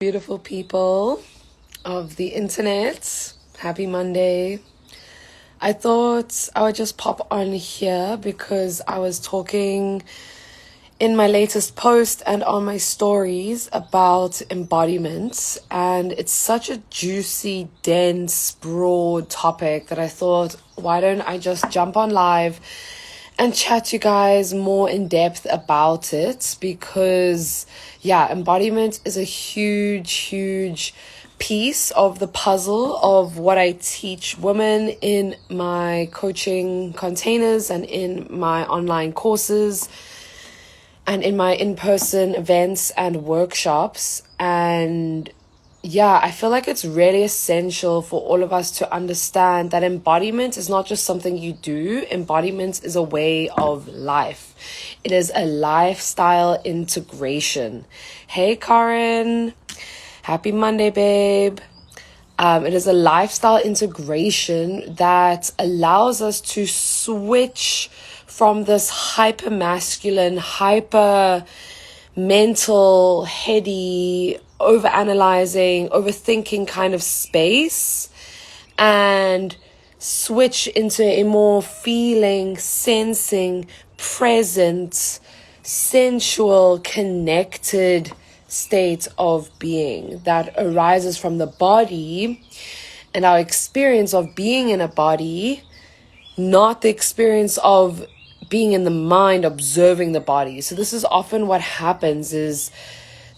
Beautiful people of the internet, happy Monday. I thought I would just pop on here because I was talking in my latest post and on my stories about embodiment, and it's such a juicy, dense, broad topic that I thought, why don't I just jump on live and chat to you guys more in depth about it? Because embodiment is a huge piece of the puzzle of what I teach women in my coaching containers and in my online courses and in my in-person events and workshops. And I feel like it's really essential for all of us to understand that embodiment is not just something you do. Embodiment is a way of life. It is a lifestyle integration. Hey, Karen. Happy Monday, babe. It is a lifestyle integration that allows us to switch from this hyper masculine, hyper mental, heady, overanalyzing, overthinking kind of space and switch into a more feeling, sensing, present, sensual, connected state of being that arises from the body and our experience of being in a body, not the experience of being in the mind observing the body. So this is often what happens is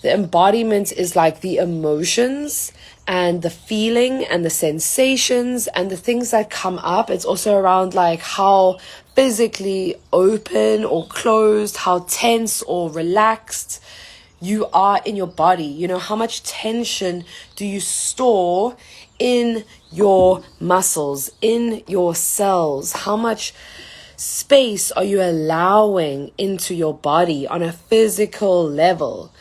the embodiment is like the emotions and the feeling and the sensations and the things that come up. It's also around like how physically open or closed, how tense or relaxed you are in your body. You know, how much tension do you store in your muscles, in your cells? How much space are you allowing into your body on a physical level?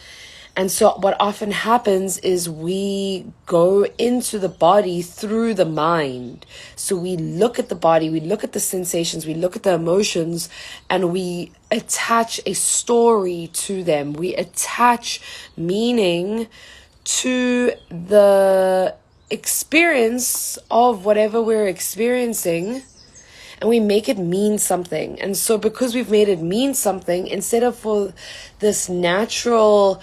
And so what often happens is we go into the body through the mind. So we look at the body, we look at the sensations, we look at the emotions, and we attach a story to them. We attach meaning to the experience of whatever we're experiencing, and we make it mean something. And so because we've made it mean something, instead of for this natural,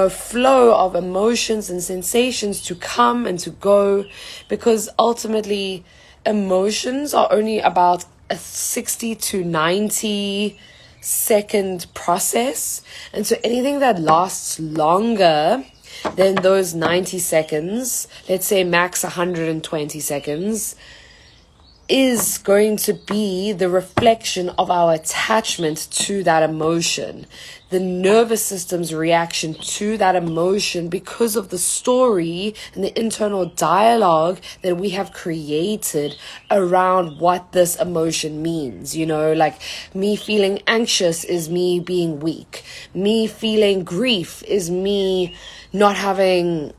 flow of emotions and sensations to come and to go, because ultimately emotions are only about a 60 to 90 second process. And so anything that lasts longer than those 90 seconds, let's say max 120 seconds, is going to be the reflection of our attachment to that emotion, the nervous system's reaction to that emotion because of the story and the internal dialogue that we have created around what this emotion means. Like me feeling anxious is me being weak. Me feeling grief is me not having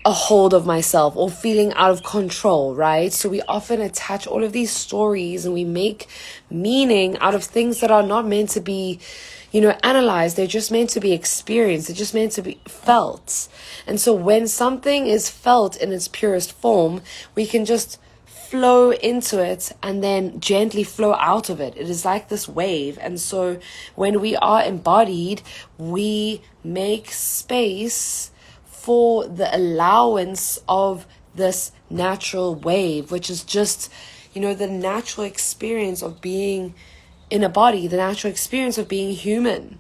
a hold of myself or feeling out of control, right? So we often attach all of these stories and we make meaning out of things that are not meant to be, analyzed. They're just meant to be experienced. They're just meant to be felt. And so when something is felt in its purest form, we can just flow into it and then gently flow out of it. It is like this wave. And so when we are embodied, we make space for the allowance of this natural wave, which is just, the natural experience of being in a body, the natural experience of being human.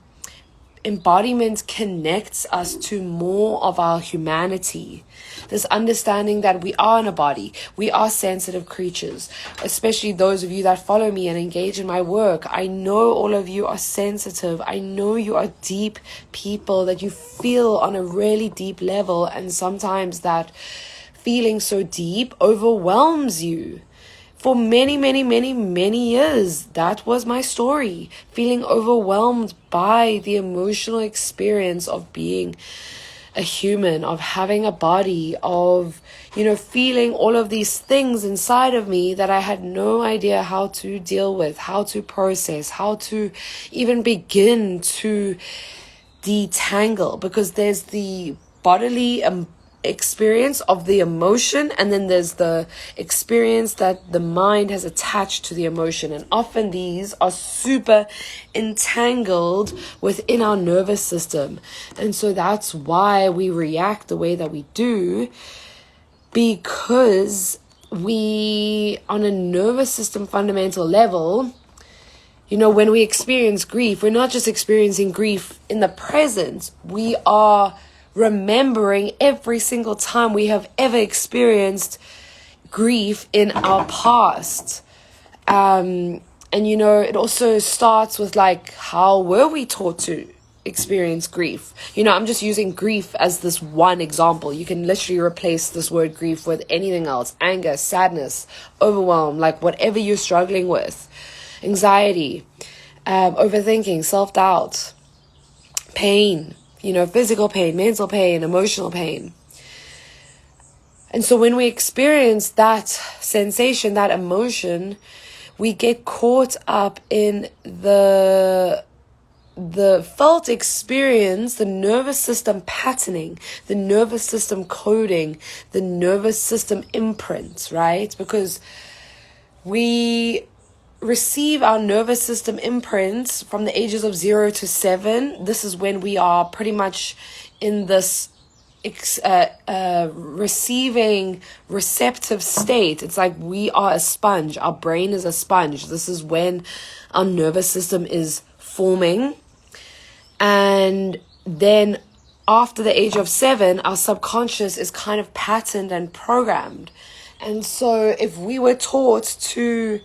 Embodiment connects us to more of our humanity. This understanding that we are in a body, we are sensitive creatures, especially those of you that follow me and engage in my work. I know all of you are sensitive. I know you are deep people, that you feel on a really deep level, and sometimes that feeling so deep overwhelms you. For many years, that was my story. Feeling overwhelmed by the emotional experience of being a human, of having a body, of, feeling all of these things inside of me that I had no idea how to deal with, how to process, how to even begin to detangle, because there's the bodily experience of the emotion, and then there's the experience that the mind has attached to the emotion. And often these are super entangled within our nervous system. And so that's why we react the way that we do, because we, on a nervous system fundamental level, when we experience grief, we're not just experiencing grief in the present. We are remembering every single time we have ever experienced grief in our past. And it also starts with how were we taught to experience grief? I'm just using grief as this one example. You can literally replace this word grief with anything else: anger, sadness, overwhelm, whatever you're struggling with. Anxiety, overthinking, self-doubt, pain, physical pain, mental pain, emotional pain. And so when we experience that sensation, that emotion, we get caught up in the felt experience, the nervous system patterning, the nervous system coding, the nervous system imprint, right? Because we receive our nervous system imprints from the ages of 0 to 7. This is when we are pretty much in this receiving receptive state. It's like we are a sponge. Our brain is a sponge. This is when our nervous system is forming. And then after the age of 7, our subconscious is kind of patterned and programmed. And so if we were taught to,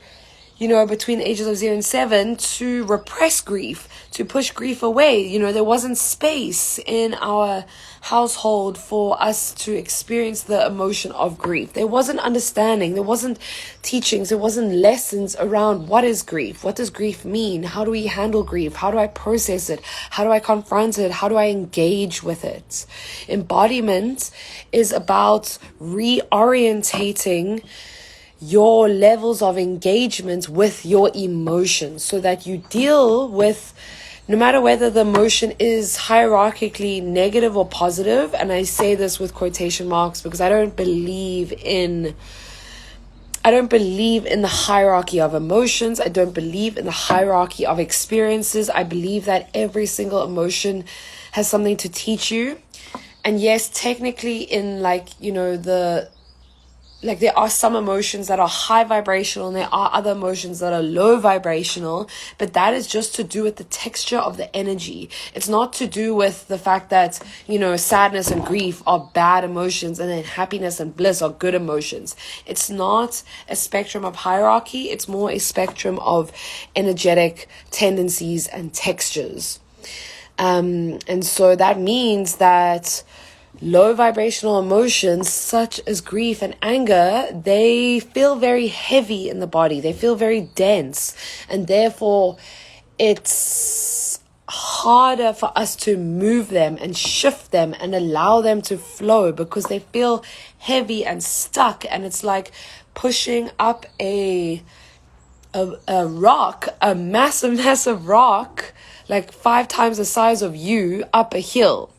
between the ages of 0 and 7, to repress grief, to push grief away, there wasn't space in our household for us to experience the emotion of grief. There wasn't understanding, there wasn't teachings, there wasn't lessons around what is grief, what does grief mean, how do we handle grief, how do I process it, how do I confront it, how do I engage with it. Embodiment is about reorientating your levels of engagement with your emotions so that you deal with, no matter whether the emotion is hierarchically negative or positive. And I say this with quotation marks because I don't believe in the hierarchy of emotions. I don't believe in the hierarchy of experiences. I believe that every single emotion has something to teach you. And yes, technically in there are some emotions that are high vibrational and there are other emotions that are low vibrational, but that is just to do with the texture of the energy. It's not to do with the fact that, sadness and grief are bad emotions and then happiness and bliss are good emotions. It's not a spectrum of hierarchy. It's more a spectrum of energetic tendencies and textures. And so that means that low vibrational emotions such as grief and anger, they feel very heavy in the body. They feel very dense. And therefore, it's harder for us to move them and shift them and allow them to flow because they feel heavy and stuck. And it's like pushing up a rock, a massive rock, 5 times the size of you, up a hill.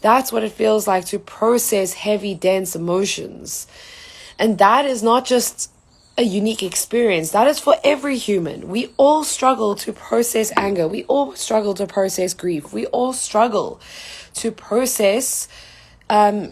That's what it feels like to process heavy, dense emotions. And that is not just a unique experience. That is for every human. We all struggle to process anger. We all struggle to process grief. We all struggle to process, low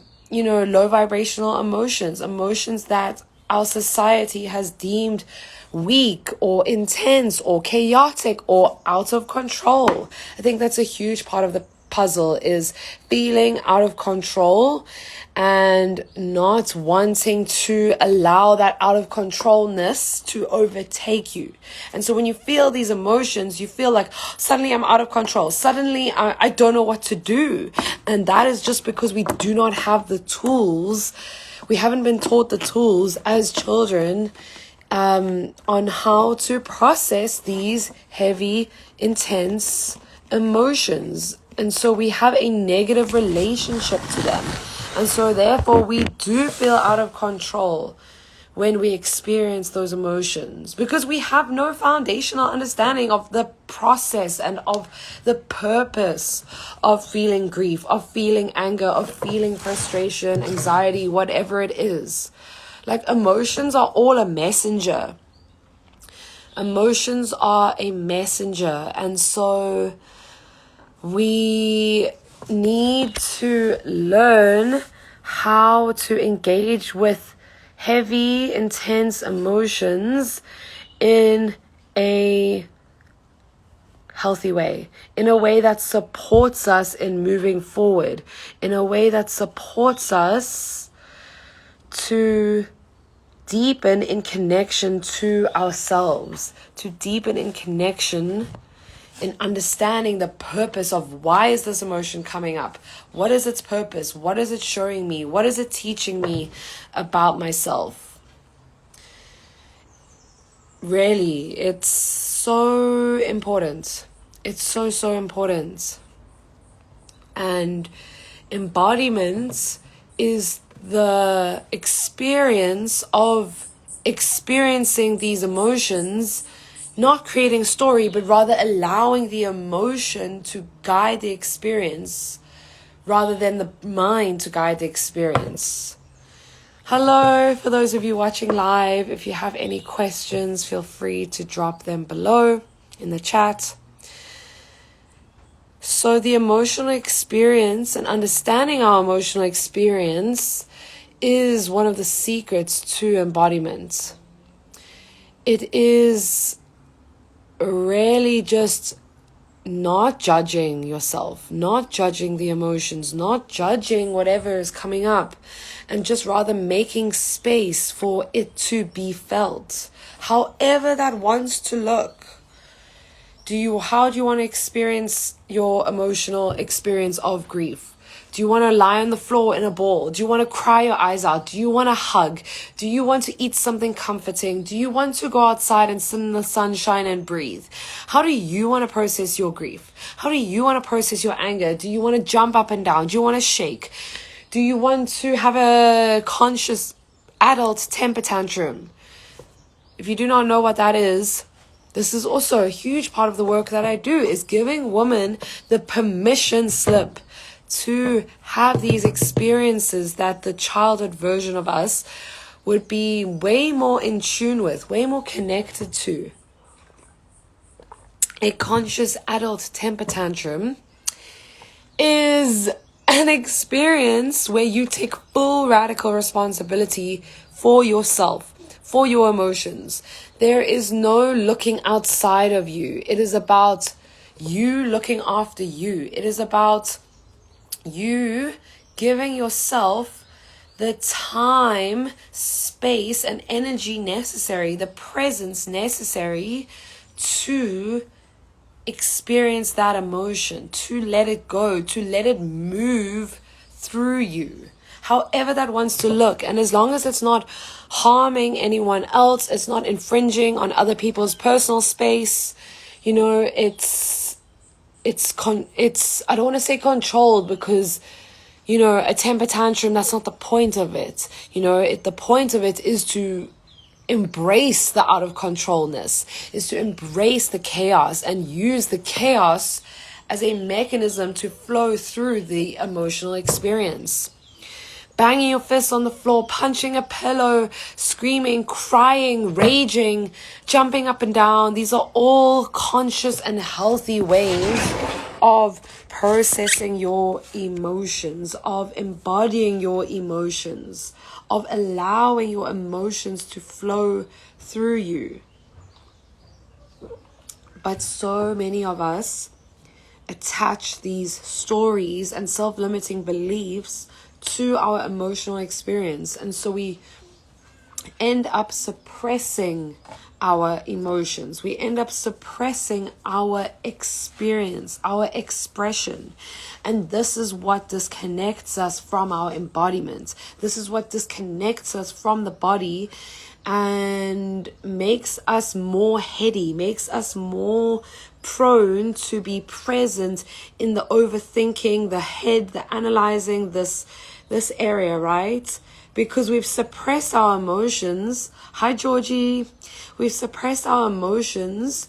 vibrational emotions that our society has deemed weak or intense or chaotic or out of control. I think that's a huge part of the puzzle, is feeling out of control and not wanting to allow that out of controlness to overtake you. And so when you feel these emotions, you feel like suddenly I'm out of control. Suddenly I don't know what to do. And that is just because we do not have the tools. We haven't been taught the tools as children on how to process these heavy, intense emotions. And so we have a negative relationship to them. And so therefore we do feel out of control. when we experience those emotions, because we have no foundational understanding of the process and of the purpose of feeling grief, of feeling anger, of feeling frustration, anxiety, whatever it is. Like, emotions are all a messenger. Emotions are a messenger. And so we need to learn how to engage with heavy, intense emotions in a healthy way, in a way that supports us in moving forward, in a way that supports us to deepen in connection to ourselves, to deepen in connection in understanding the purpose of why is this emotion coming up? What is its purpose? What is it showing me? What is it teaching me about myself? Really, it's so important. It's so, so important. And embodiment is the experience of experiencing these emotions, not creating story, but rather allowing the emotion to guide the experience rather than the mind to guide the experience. Hello, for those of you watching live, if you have any questions, feel free to drop them below in the chat. So the emotional experience and understanding our emotional experience is one of the secrets to embodiment. It is really just not judging yourself, not judging the emotions, not judging whatever is coming up, and just rather making space for it to be felt, however that wants to look. How do you want to experience your emotional experience of grief? Do you want to lie on the floor in a ball? Do you want to cry your eyes out? Do you want to hug? Do you want to eat something comforting? Do you want to go outside and sit in the sunshine and breathe? How do you want to process your grief? How do you want to process your anger? Do you want to jump up and down? Do you want to shake? Do you want to have a conscious adult temper tantrum? If you do not know what that is, this is also a huge part of the work that I do, is giving women the permission slip to have these experiences that the childhood version of us would be way more in tune with, way more connected to. A conscious adult temper tantrum is an experience where you take full radical responsibility for yourself, for your emotions. There is no looking outside of you. It is about you looking after you. It is about you giving yourself the time, space, and energy necessary, the presence necessary to experience that emotion, to let it go, to let it move through you, however that wants to look. And as long as it's not harming anyone else, it's not infringing on other people's personal space, you know, I don't want to say controlled, because, you know, a temper tantrum, that's not the point of it. You know, the point of it is to embrace the out of controlness, is to embrace the chaos and use the chaos as a mechanism to flow through the emotional experience. Banging your fists on the floor, punching a pillow, screaming, crying, raging, jumping up and down. These are all conscious and healthy ways of processing your emotions, of embodying your emotions, of allowing your emotions to flow through you. But so many of us attach these stories and self-limiting beliefs to our emotional experience, and so we end up suppressing our emotions. We end up suppressing our experience, our expression. And this is what disconnects us from our embodiment. This is what disconnects us from the body and makes us more heady, makes us more prone to be present in the overthinking, the head, the analyzing, this this area, right? Because we've suppressed our emotions. Hi, Georgie. We've suppressed our emotions,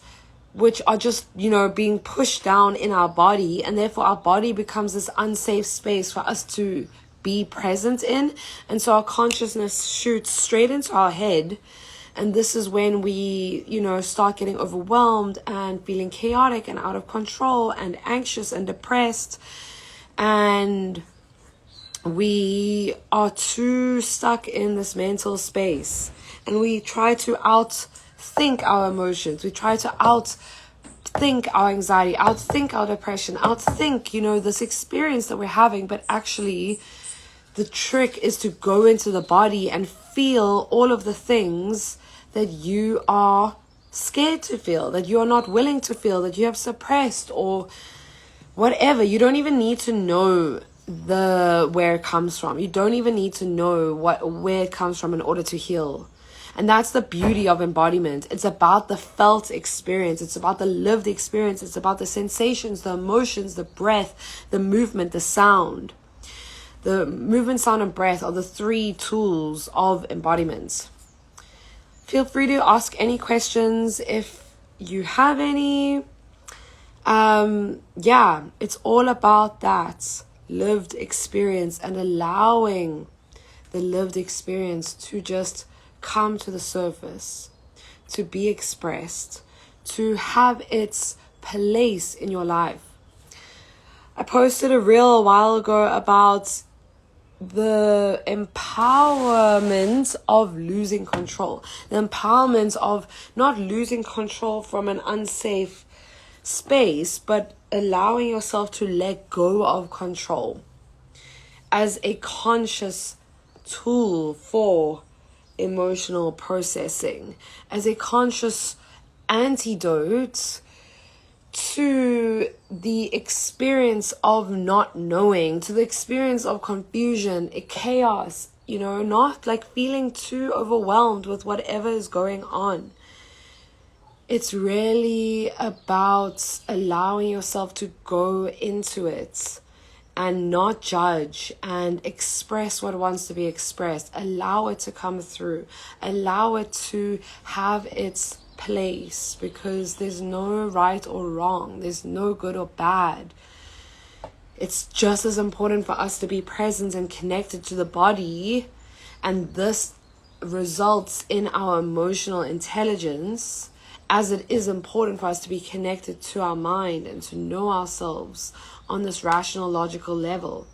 which are just, being pushed down in our body. And therefore our body becomes this unsafe space for us to be present in. And so our consciousness shoots straight into our head. And this is when we, start getting overwhelmed and feeling chaotic and out of control and anxious and depressed. And we are too stuck in this mental space, and we try to outthink our emotions. We try to outthink our anxiety, outthink our depression, outthink, this experience that we're having. But actually, the trick is to go into the body and feel all of the things that you are scared to feel, that you are not willing to feel, that you have suppressed or whatever. You don't even need to know where it comes from. You don't even need to know where it comes from in order to heal. And that's the beauty of embodiment. It's about the felt experience. It's about the lived experience. It's about the sensations, the emotions, the breath, the movement, the sound. The movement, sound, and breath are the 3 tools of embodiment. Feel free to ask any questions if you have any. It's all about that lived experience and allowing the lived experience to just come to the surface, to be expressed, to have its place in your life. I posted a reel a while ago about the empowerment of losing control, the empowerment of not losing control from an unsafe space, but allowing yourself to let go of control as a conscious tool for emotional processing, as a conscious antidote to the experience of not knowing, to the experience of confusion, chaos, not like feeling too overwhelmed with whatever is going on. It's really about allowing yourself to go into it and not judge and express what wants to be expressed. Allow it to come through. Allow it to have its place, because there's no right or wrong. There's no good or bad. It's just as important for us to be present and connected to the body, and this results in our emotional intelligence, as it is important for us to be connected to our mind and to know ourselves on this rational, logical level.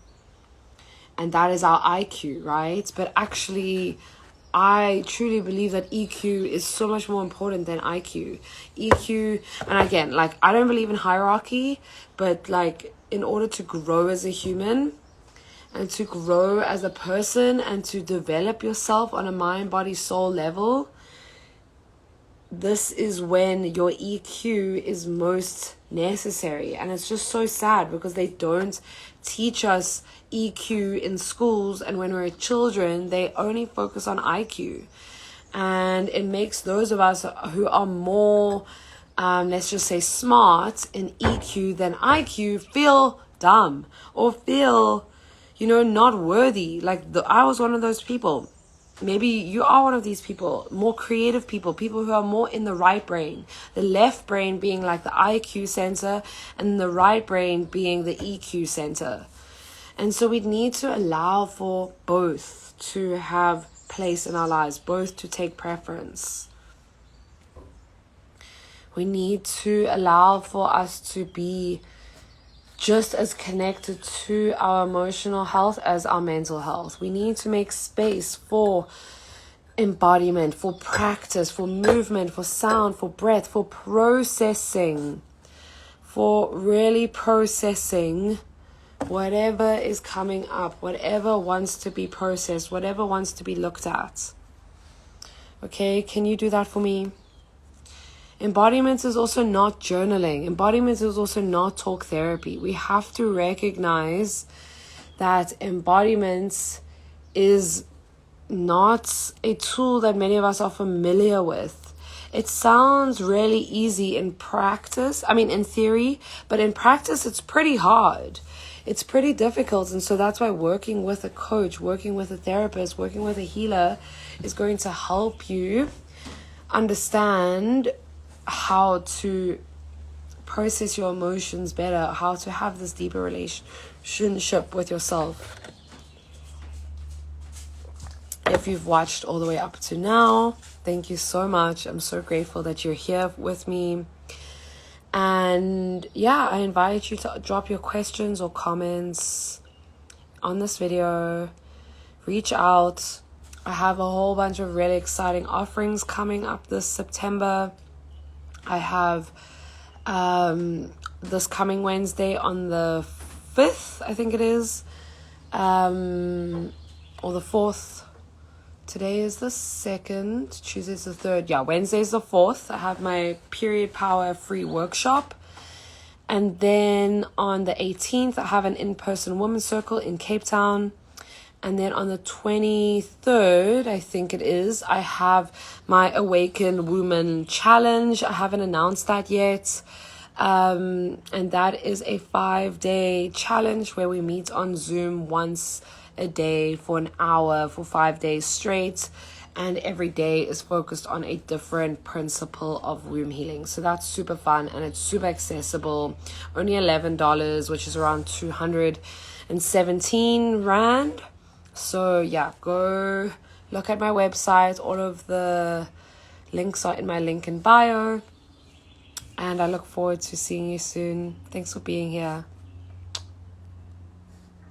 And that is our IQ, right? But actually, I truly believe that EQ is so much more important than IQ. EQ, and again, I don't believe in hierarchy, but in order to grow as a human and to grow as a person and to develop yourself on a mind, body, soul level, this is when your EQ is most necessary. And it's just so sad because they don't teach us EQ in schools, and when we're children they only focus on IQ, and it makes those of us who are more let's just say smart in EQ than IQ feel dumb or feel not worthy. I was one of those people. Maybe you are one of these people, more creative people who are more in the right brain, the left brain being the IQ center and the right brain being the EQ center. And so we need to allow for both to have place in our lives, both to take preference. We need to allow for us to be just as connected to our emotional health as our mental health. We need to make space for embodiment, for practice, for movement, for sound, for breath, for processing, for really processing whatever is coming up, whatever wants to be processed, whatever wants to be looked at. Okay, can you do that for me? Embodiment is also not journaling. Embodiment is also not talk therapy. We have to recognize that embodiment is not a tool that many of us are familiar with. It sounds really easy in practice. In theory, but in practice, it's pretty hard. it's pretty difficult. And so that's why working with a coach, working with a therapist, working with a healer is going to help you understand how to process your emotions better, how to have this deeper relationship with yourself. If you've watched all the way up to now, thank you so much. I'm so grateful that you're here with me. And yeah, I invite you to drop your questions or comments on this video. Reach out. I have a whole bunch of really exciting offerings coming up this September. I have this coming Wednesday on the 5th, I think it is, or the 4th. Today is the 2nd, Tuesday's the 3rd. Yeah, Wednesday's the 4th. I have my Period Power free workshop. And then on the 18th, I have an in-person women's circle in Cape Town. And then on the 23rd, I think it is, I have my Awaken Woman Challenge. I haven't announced that yet. And that is a 5-day challenge where we meet on Zoom once a day for an hour for 5 days straight. And every day is focused on a different principle of womb healing. So that's super fun and it's super accessible. Only $11, which is around 217 Rand. So yeah, go look at my website. All of the links are in my link in bio. And I look forward to seeing you soon. Thanks for being here.